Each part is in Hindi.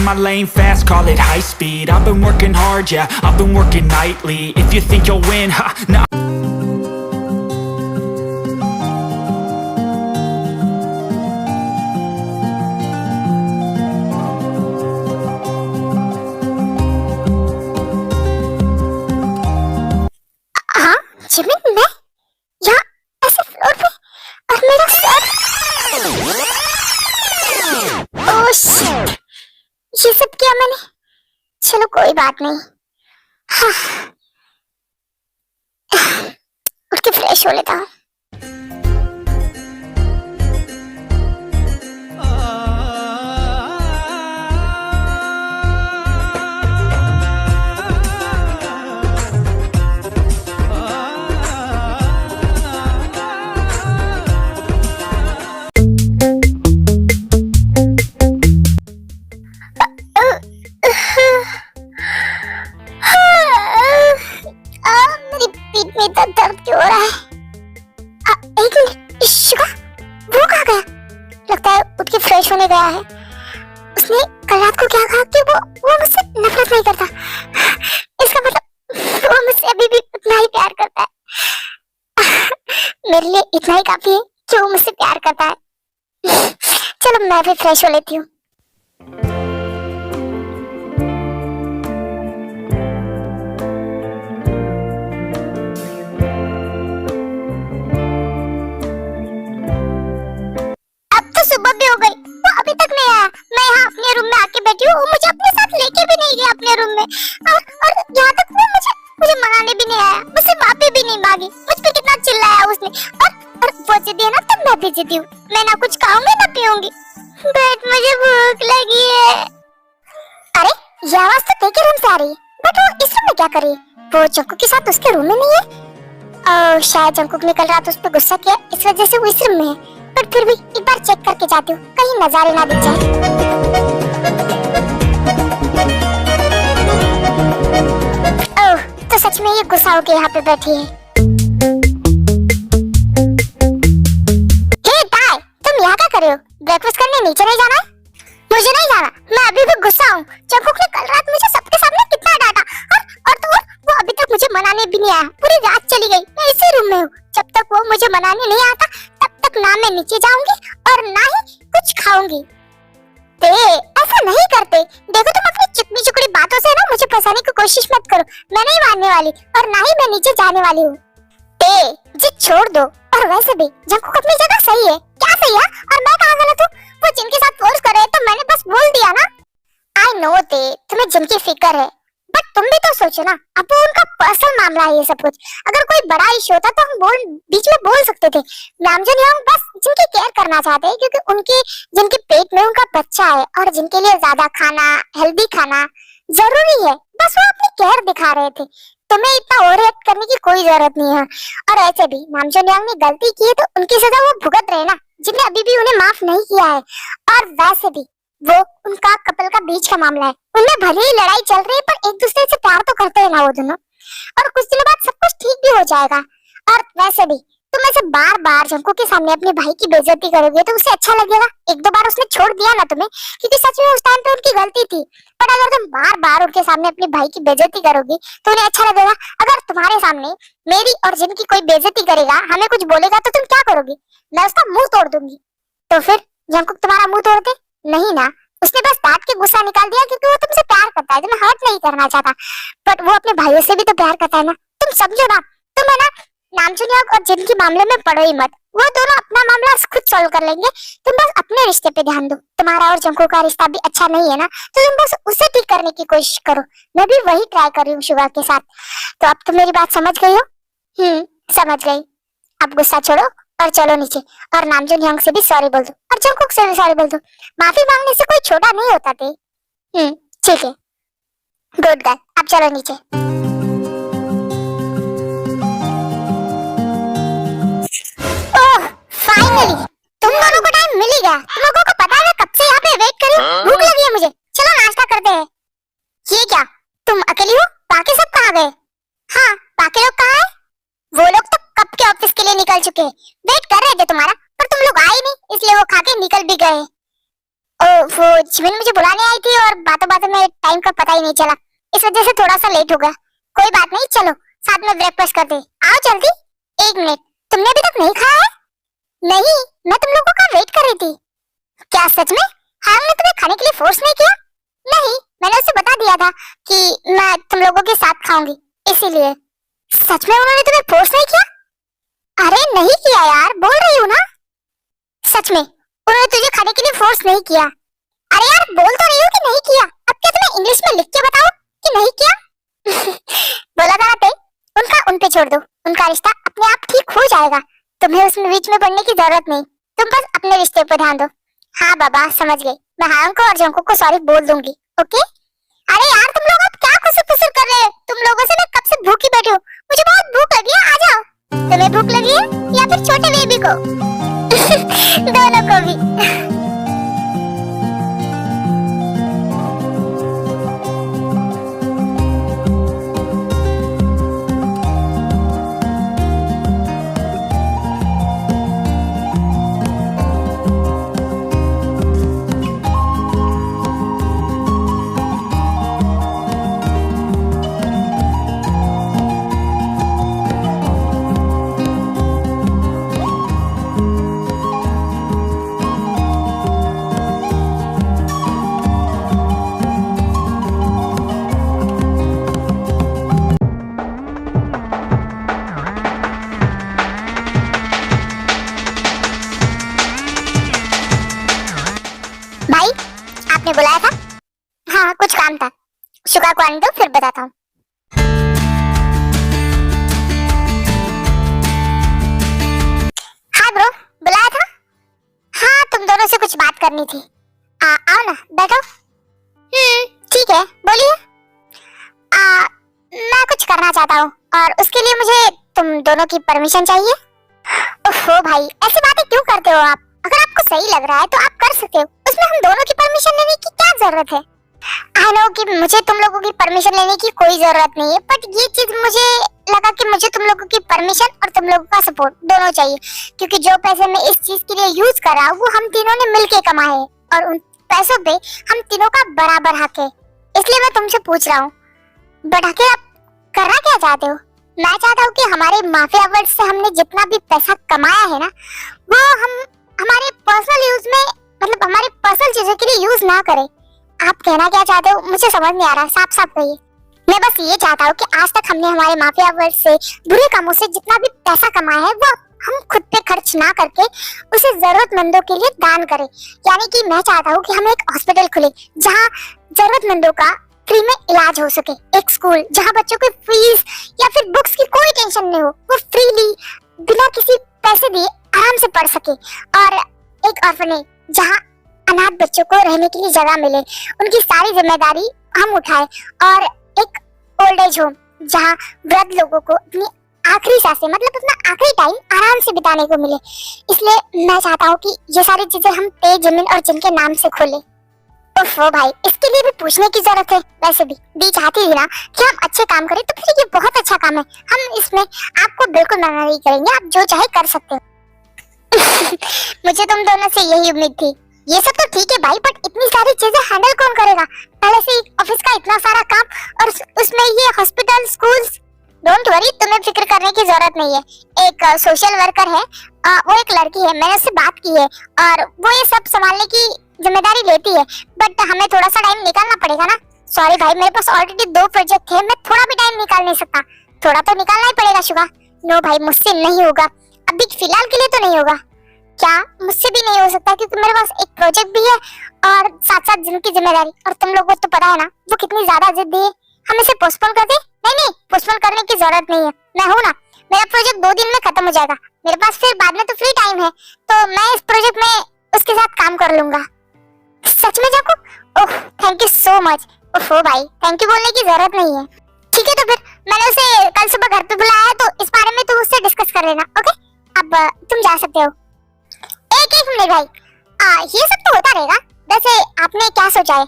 in my lane fast, call it high speed. I've been working hard, yeah, I've been working nightly. If you think you'll win, ha, nah. हाँ जिमिन, मैं यहाँ ऐसे फ्लोर पे और मेरा सर। ओह शिट, ये सब किया मैंने। चलो कोई बात नहीं, हाँ उठ के फ्रेश हो लेता हूँ। मेरी पीठ में इतना दर्द क्यों हो रहा है? एक मिनट, शिवा वो कहाँ गया? लगता है उठ के फ्रेश होने गया है। उसने कल रात को क्या कहा कि वो मुझसे नफरत नहीं करता। इसका मतलब वो मुझसे अभी भी उतना ही प्यार करता है। मेरे लिए इतना ही काफी है कि वो मुझसे प्यार करता है। चलो मैं भी फ्रेश हो लेती हूँ। सुबह भी हो गई, वो अभी तक नहीं आया। मैं यहाँ अपने रूम में आके बैठी हूँ, वो मुझे अपने साथ लेके भी नहीं गया अपने रूम में। और यहाँ तक वो मुझे मनाने भी नहीं आया, मुझसे माफी भी नहीं मांगी। मुझ पे कितना चिल्लाया उसने। और वो जिद्दी है ना, तब मैं भी जिद्दी हूँ। मैं ना कुछ खाऊंगी ना पीऊंगी, बट मुझे भूख लगी है। अरे ये आवाज तो तेरे रूम से आ रही है, बट वो इस रूम में क्या कर रही है? वो जंकुक के साथ उसके रूम में नहीं है। शायद जंकुक ने कल रात उस पर गुस्सा किया, इस वजह से वो इस रूम में है। पर फिर भी एक बार चेक करके जाती हूँ, कहीं नजारे ना दिख जाए। ओह, तो सच में ये गुस्सा होके यहाँ पे बैठी है। हे ताई, तुम यहाँ क्या कर रहे हो? ब्रेकफास्ट करने नीचे नहीं जाना है? मुझे नहीं जाना, मैं अभी भी गुस्सा हूँ। जंकुक ने कल रात मुझे सबके सामने कितना डांटा, और वो अभी तक मुझे मनाने भी नहीं आया। पूरी रात चली गई, मैं इसी रूम में हूँ। जब तक वो मुझे मनाने नहीं आता, ना मैं नीचे जाऊंगी और ना ही कुछ खाऊंगी। ऐसा नहीं करते। देखो तुम अपनी चिकनी चुकड़ी बातों से ना मुझे फंसाने की कोशिश मत करो। मैं नहीं मानने वाली और ना ही मैं नीचे जाने वाली हूँ। जिद छोड़ दो। और वैसे भी जंकुक अपनी जगह सही है। क्या सही है और मैं कहाँ गलत हूँ? वो जिनके साथ फोर्स कर रहे हैं तो मैंने बस बोल दिया ना। आई नो तुम्हें जिनकी फिक्र है, बट तुम भी तो सोचो ना, अब वो उनका पर्सनल मामला है ये सब कुछ। अगर कोई बड़ा इशू होता तो हम बीच में बोल सकते थे। नामजन यंग बस जिनकी केयर करना चाहते हैं, क्योंकि उनके जिनके पेट में उनका बच्चा है और जिनके लिए ज्यादा खाना, हेल्दी खाना जरूरी है, बस वो अपनी केयर दिखा रहे थे। तुम्हें इतना ओवरएक्ट करने की कोई जरूरत नहीं है। और ऐसे भी नामजन यंग ने गलती की है तो उनकी सजा वो भुगत रहे ना, जिन्हें अभी भी उन्हें माफ नहीं किया है। और वैसे भी वो उनका कपल का बीच का मामला है, उनमें भले ही लड़ाई चल रही है पर एक दूसरे से प्यार तो करते हैं ना वो दोनों। और कुछ दिनों बाद सब कुछ ठीक भी हो जाएगा। और वैसे भी तुम ऐसे बार बार जंकुक के सामने अपने भाई की बेइज्जती करोगे तो उसे अच्छा लगेगा? एक दो बार उसने छोड़ दिया ना तुम्हें, क्योंकि सच में उस टाइम पे उनकी गलती थी। पर अगर तुम बार बार उनके सामने अपने भाई की बेइज्जती करोगी तो उन्हें अच्छा लगेगा? अगर तुम्हारे सामने मेरी और जिनकी कोई बेइज्जती करेगा, हमें कुछ बोलेगा, तो तुम क्या करोगी? मैं उसका मुंह तोड़ दूंगी। तो फिर जंकुक तुम्हारा मुंह तोड़ दे? नहीं ना, उसने बस डांट के गुस्सा निकाल दिया क्योंकि वो तुमसे प्यार करता है, तुम्हें हर्ट नहीं करना चाहता। बट वो अपने भाइयों से भी तो प्यार करता है ना, तुम समझो ना। तुम है ना नामचुन और जिनके मामले में पड़ो ही मत, वो दोनों अपना मामला खुद सॉल्व कर लेंगे। तुम बस अपने रिश्ते पे ध्यान दो। तुम्हारा और जंकुक का रिश्ता भी अच्छा नहीं है ना, तो तुम बस उसे ठीक करने की कोशिश करो। मैं भी वही ट्राई कर रही हूँ शुगा के साथ। तो अब तुम मेरी बात समझ गई हो? समझ गई। अब गुस्सा छोड़ो और चलो नीचे, और नामजून यंग से भी सॉरी बोल दो और जंकुक से भी सॉरी बोल दो। माफी मांगने से कोई छोटा नहीं होता थे। ठीक है, गुड गर्ल, अब चलो नीचे। ओह फाइनली तुम दोनों को टाइम मिल ही गया। तुम लोगों को पता है मैं कब से यहाँ पे वेट कर रही हूँ, भूख लगी है मुझे। चलो नाश्ता करते हैं। ये क्या तुम अकेली हो? बाकी सब कहाँ गए? हाँ, बाकी लोग कहाँ हैं? वो लोग तो कब के ऑफिस के लिए निकल चुके हैं, वेट कर रहे थे तुम्हारा, पर तुम लोग आए नहीं, इसलिए वो खा के निकल भी गए। वो जिमिन मुझे बुलाने आई थी और बातों बातों में टाइम का पता ही नहीं चला, इस वजह से थोड़ा सा लेट हो गया। कोई बात नहीं, चलो साथ में ब्रेकफास्ट करते। आओ जल्दी। 1 मिनट, तुमने अभी तक नहीं खाया है? नहीं, मैं तुम लोगों का वेट कर रही थी। क्या सच में? हारंग ने तुम्हें खाने के लिए फोर्स नहीं किया? नहीं, मैंने उसे बता दिया था कि मैं तुम लोगों के साथ खाऊंगी, इसीलिए। सच में उन्होंने तुम्हें फोर्स नहीं किया? अरे नहीं किया यार, बोल रही हूँ ना। सच में उन्होंने तुझे खाने के लिए फोर्स नहीं किया? अरे यार बोल तो रही हूँ कि नहीं किया। अब क्या तुम्हें इंग्लिश में लिख के बताओ कि नहीं किया? बोला था ना, उनका उन पे छोड़ दो, उनका रिश्ता अपने आप ठीक हो जाएगा। तुम्हें उसमें बीच में पड़ने की जरूरत नहीं, तुम बस अपने रिश्ते पर ध्यान दो। हाँ बाबा समझ गई, मैं हारंग को और जंकुक को सॉरी बोल दूंगी, ओके? अरे यार तुम लोग अब क्या खुसर-फुसर कर रहे हो? तुम लोगों से मैं कब से भूखी बैठी हूँ, मुझे बहुत भूख लगी है, आ जाओ। तुम्हें भूख लगी है या फिर छोटे बेबी को? दोनों को भी। भाई आपने बुलाया था? हाँ कुछ काम था, शुगा को आने दो फिर बताता हूँ। हाँ ब्रो, बुलाया था? हाँ तुम दोनों से कुछ बात करनी थी। आओ ना बैठो। ठीक है बोलिए। मैं कुछ करना चाहता हूँ और उसके लिए मुझे तुम दोनों की परमिशन चाहिए। ओहो भाई ऐसी बातें क्यों करते हो आप? अगर आपको सही लग रहा है तो आप कर सकते हो, उसमें हम दोनों की परमिशन लेने की क्या जरूरत है? आई नो कि मुझे तुम लोगों की परमिशन लेने की कोई जरूरत नहीं है, बट ये चीज मुझे लगा कि मुझे तुम लोगों की परमिशन और तुम लोगों का सपोर्ट दोनों चाहिए, क्योंकि जो पैसे मैं इस चीज के लिए यूज कर रहा हूँ वो हम तीनों ने मिलके कमाए हैं और उन पैसों पे हम तीनों का बराबर हक है। इसलिए मैं तुमसे पूछ रहा हूँ, बढ़ा के आप करना क्या चाहते हो? मैं चाहता हूँ कि हमारे माफिया वर्ल्ड से हमने जितना भी पैसा कमाया है ना, वो हम हमारे पर्सनल यूज में, मतलब हमारे पर्सनल चीजों के लिए यूज ना करें। आप कहना क्या चाहते हो मुझे समझ नहीं आ रहा, साफ साफ कहिए। मैं बस ये चाहता हूँ कि आज तक हमने हमारे माफिया वर्ल्ड से बुरे कामों से जितना भी पैसा कमाया है वो हम खुद पे खर्च ना करके उसे जरूरतमंदों के लिए दान करें। यानी कि मैं चाहता हूँ कि हम एक हॉस्पिटल खुले जहाँ जरूरतमंदों का फ्री में इलाज हो सके, एक स्कूल जहाँ बच्चों को फीस या फिर बुक्स की कोई टेंशन नहीं हो, वो फ्रीली बिना किसी पैसे दिए आराम से पढ़ सके, और एक ऑर्फनेज जहाँ अनाथ बच्चों को रहने के लिए जगह मिले, उनकी सारी जिम्मेदारी हम उठाए, और एक ओल्ड एज होम जहाँ वृद्ध लोगों को अपनी आखिरी सांसें, मतलब अपना आखिरी टाइम आराम से बिताने को मिले। इसलिए मैं चाहता हूँ कि ये सारी चीजें हम तेज जमीन और जिनके नाम से खोले। ओफो भाई इसके लिए भी पूछने की जरूरत है? वैसे भी दी चाहती थी ना कि हम अच्छे काम करें, तो फिर ये बहुत अच्छा काम है, हम इसमें आपको बिल्कुल मना नहीं करेंगे, आप जो चाहे कर सकते हो। मुझे तुम दोनों से यही उम्मीद थी। ये सब तो ठीक है भाई, बट इतनी सारी चीजें हैंडल कौन करेगा? पहले से ऑफिस का इतना सारा काम और उसमें ये हॉस्पिटल, स्कूल्स। डोंट वरी, तुम्हें फिक्र करने की जरूरत नहीं है। एक सोशल वर्कर है, वो एक लड़की है, मैंने उससे बात की है और वो ये सब संभालने की जिम्मेदारी लेती है, बट हमें थोड़ा सा टाइम निकालना पड़ेगा ना। सॉरी भाई, मेरे पास ऑलरेडी 2 प्रोजेक्ट थे, मैं थोड़ा भी टाइम निकाल नहीं सकता। थोड़ा तो निकालना ही पड़ेगा शुगा। नो भाई मुझसे नहीं होगा, अभी फिलहाल के लिए तो नहीं होगा। क्या मुझसे भी नहीं हो सकता, क्योंकि मेरे पास एक प्रोजेक्ट भी है और साथ साथ जिनकी जिम्मेदारी, और तुम लोगों को तो पता है ना वो कितनी ज्यादा जिद्दी है। हम इसे पोस्टपोन कर दे? नहीं, पोस्टपोन करने की जरूरत नहीं है, मैं हूँ ना, मेरा प्रोजेक्ट 2 दिन में खत्म हो जाएगा, मेरे पास फिर बाद में तो फ्री टाइम है, तो मैं इस प्रोजेक्ट में उसके साथ काम कर लूंगा। सच में जाको? Oh thank you so much. ओहो भाई थैंक यू बोलने की जरूरत नहीं है। ठीक है, तो फिर मैंने उसे कल सुबह घर पे बुलाया है, तो इस बारे में तुम उससे डिस्कस कर लेना, ओके? अब तुम जा सकते हो। एक मिनट भाई, ये सब तो होता रहेगा, वैसे आपने क्या सोचा है?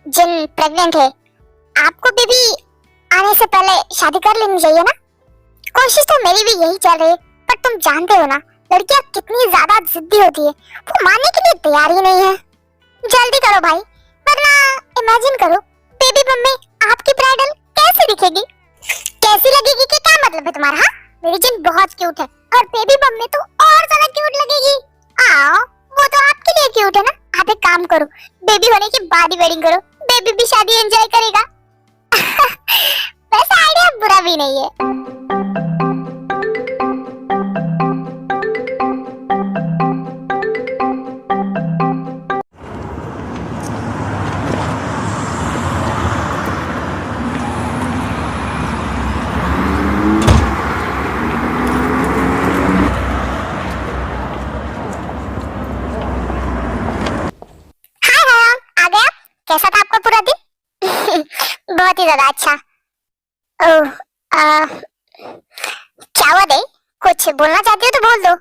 जिन प्रेग्नेंट है, आपको बेबी आने से पहले शादी कर लेनी चाहिए ना? कोशिश तो मेरी भी यही चल रही है, पर तुम जानते हो ना लड़कियां कितनी ज्यादा जिद्दी होती है, वो मानने के लिए तैयार ही नहीं है। जल्दी करो भाई, वरना इमेजिन करो बेबी बम में आपकी ब्राइडल कैसी दिखेगी, कैसी लगेगी कि क्या मतलब है तुम्हारा? हाँ, मेरी जिन बहुत क्यूट है और बेबी बम में तो और ज्यादा क्यूट लगेगी। आओ, वो तो आपके लिए क्यूट है ना। आप एक काम करो, बेबी होने के बाद ही वेडिंग करो, बेबी भी शादी एंजॉय करेगा। वैसे आइडिया बुरा भी नहीं है। कैसा था आपका पूरा दिन? बहुत ही ज्यादा अच्छा। ओह, क्या हुआ दे? कुछ बोलना चाहती हो तो बोल दो।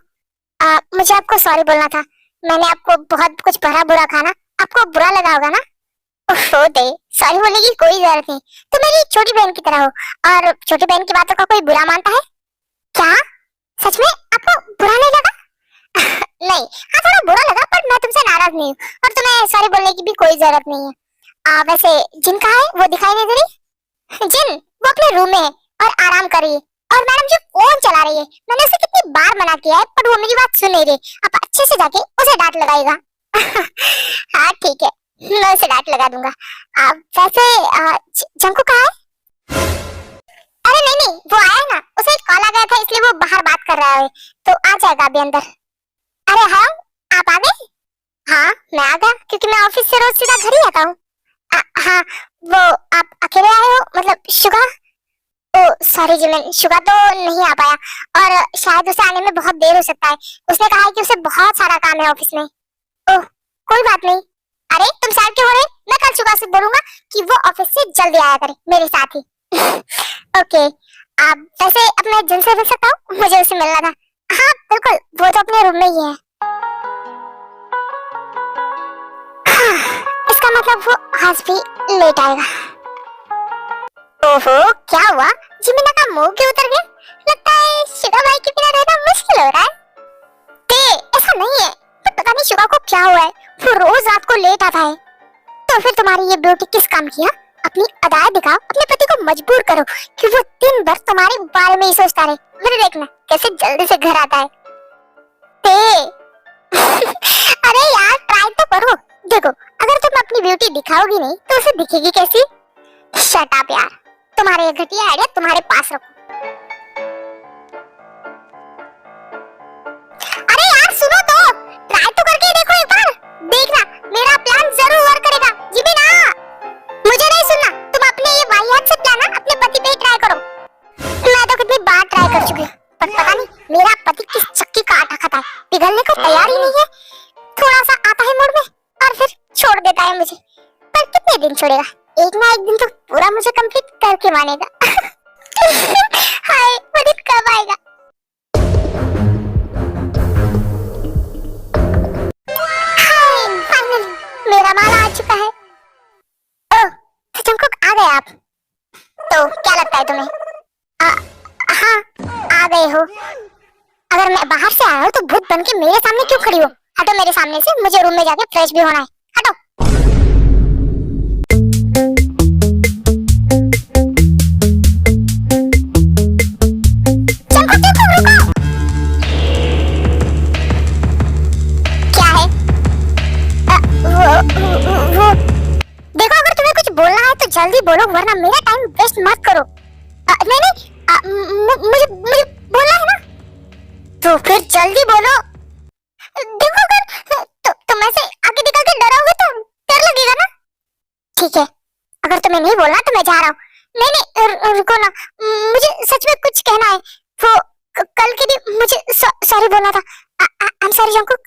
मुझे आपको सॉरी बोलना था। मैंने आपको बहुत कुछ भरा बुरा कहा ना, आपको बुरा लगा होगा ना। ओह दे, सॉरी बोलने की कोई जरूरत नहीं। तुम मेरी छोटी बहन की तरह हो और छोटी बहन की बातों का कोई बुरा मानता है क्या? सच में आपको बुरा नहीं लगा? नहीं, हाँ थोड़ा बुरा लगा, पर मैं तुमसे नाराज नहीं हूँ और तुम्हें सॉरी बोलने की भी कोई जरूरत नहीं है। वैसे जिन कहाँ है वो दिखाई नहीं दे रही? जिन वो अपने रूम में है और आराम कर रही है और मैडम जो फोन चला रही है, मैंने उसे कितनी बार मना किया है पर वो मेरी बात सुन नहीं रही। आप अच्छे से जाके उसे डांट लगाएगा। हाँ ठीक है, मैं उसे डांट लगा दूंगा। वैसे जंकू कहाँ है? अरे नहीं नहीं, वो आया है ना, उसे एक कॉल आ गया था इसलिए वो बाहर बात कर रहा है, तो आ जाएगा अभी अंदर। अरे हाँ, आप आ गए? हाँ मैं आ गया, क्योंकि मैं ऑफिस से रोज सीधा घर ही आता हूँ। हाँ, वो आप अकेले आए हो? मतलब शुगा? ओ सॉरी जी, मैं शुगा तो नहीं आ पाया और शायद उसे आने में बहुत देर हो सकता है। उसने कहा है कि उसे बहुत सारा काम है ऑफिस में। ओह कोई बात नहीं। अरे तुम सैड क्यों हो रहे? मैं कल शुगा से बोलूंगा कि वो ऑफिस से जल्दी आया करे मेरे साथ ही। ओके, आप वैसे अपने जिन से मिल सकता हूँ? मुझे उसे मिलना था। हाँ बिल्कुल, वो तो अपने रूम में ही है। इसका मतलब वो आज भी लेट आएगा। ओहो क्या हुआ? जिमिना का मुंह क्यों उतर गया? लगता है शुगा भाई के बिना रहना मुश्किल हो रहा है। ऐसा नहीं है, पर पता नहीं शुगा को क्या हुआ है, वो रोज रात को लेट आता है। तो फिर तुम्हारी ये ब्यूटी किस काम की? अपनी अदाएं दिखाओ, अपने पति को मजबूर करो कि वो दिन भर तुम्हारे बारे में ही सोचता रहे। फिर देखना कैसे जल्दी से घर आता है। अरे यार ट्राई तो करो। देखो अगर तुम अपनी ब्यूटी दिखाओगी नहीं तो उसे दिखेगी कैसी? शट अप यार, तुम्हारे ये घटिया आइडिया तुम्हारे पास रखो। अरे यार सुनो तो, ट्राई तो करके देखो एक बार, देखना मेरा प्लान जरूर वर्क करेगा। जी भी ना, मुझे नहीं सुनना, तुम अपने ये वाहियात से प्लान ना अपने पति पे ट्राई करो। मैं तो कितनी बार ट्राई कर चुकी हूँ, पर पता नहीं मेरा पति किस चक्की का आटा खाता है, पिघलने को तैयार ही नहीं है। थोड़ा सा आता है मूड में और फिर छोड़ देता है मुझे। पर कितने दिन छोड़ेगा? एक ना एक दिन तो पूरा मुझे कंप्लीट करके मानेगा। हाय वो दिन कब आएगा? हाय फाइनली मेरा माल आ चुका है। ओह तो जंकुक आ गए आप? तो क्या लगता है तुम्हें? हाँ आ गए हो। अगर मैं बाहर से आया हूँ तो भूत बन के मेरे सामने क्यों खड़ी हो? हटो मेरे सामने से, मुझे रूम में जाके फ्रेश भी होना है। हटो। क्या है? वो देखो, अगर तुम्हें कुछ बोलना है तो जल्दी बोलो, वरना मेरा टाइम वेस्ट मत करो। नहीं मुझे बोलना है ना, तो फिर जल्दी बोलो। देखो अगर तुम ऐसे आगे निकल के डरोगे तो डर लगेगा ना। ठीक है, अगर तुम्हें नहीं बोलना तो मैं जा रहा हूँ। नहीं रुको ना, मुझे सच में कुछ कहना है। वो कल के लिए मुझे सॉरी बोलना था। आई एम सॉरी जंकुक।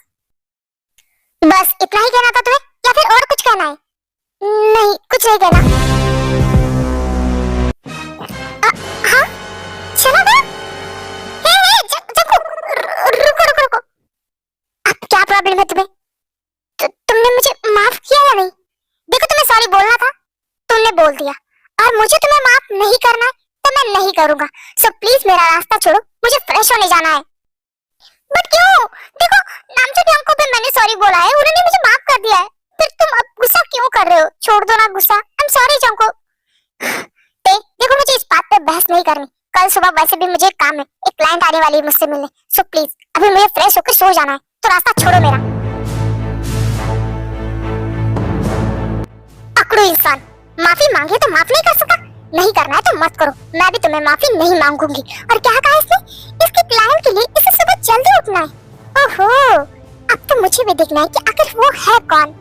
बस इतना ही कहना था तुम्हें या फिर और कुछ कहना है? नहीं कुछ नहीं कहना। हाँ चलो ना। रुको। अब क्या प्रॉब्लम है तुम्हें? तुमने मुझे माफ किया या नहीं? देखो तुम्हें सॉरी बोलना था, तुमने बोल दिया, और मुझे तुम्हें माफ नहीं करना है तो मैं नहीं करूंगा। सो प्लीज मेरा रास्ता छोड़ो, मुझे फ्रेश होने जाना है। बट क्यों? देखो नामचो अंकल पे मैंने सॉरी बोला है, उन्होंने मुझे माफ कर दिया है, फिर तुम अब गुस्सा क्यों कर रहे हो? छोड़ दो ना गुस्सा। आई एम सॉरी चंको। देखो मुझे इस बात पे बहस नहीं करनी। कल सुबह वैसे भी मुझे एक काम है, एक क्लाइंट आने वाली है मुझसे मिलने। सो प्लीज अभी मुझे फ्रेश होकर सो जाना है, तो रास्ता छोड़ो मेरा। अकड़ू इंसान, माफी मांगे तो माफ नहीं कर सकता? नहीं करना है तो मत करो, मैं भी तुम्हें माफी नहीं मांगूंगी। और क्या कहा इसने? इसके क्लाइंट के लिए इसे सुबह जल्दी उठना है। ओहो, अब तो मुझे भी देखना है कि आखिर वो है कौन।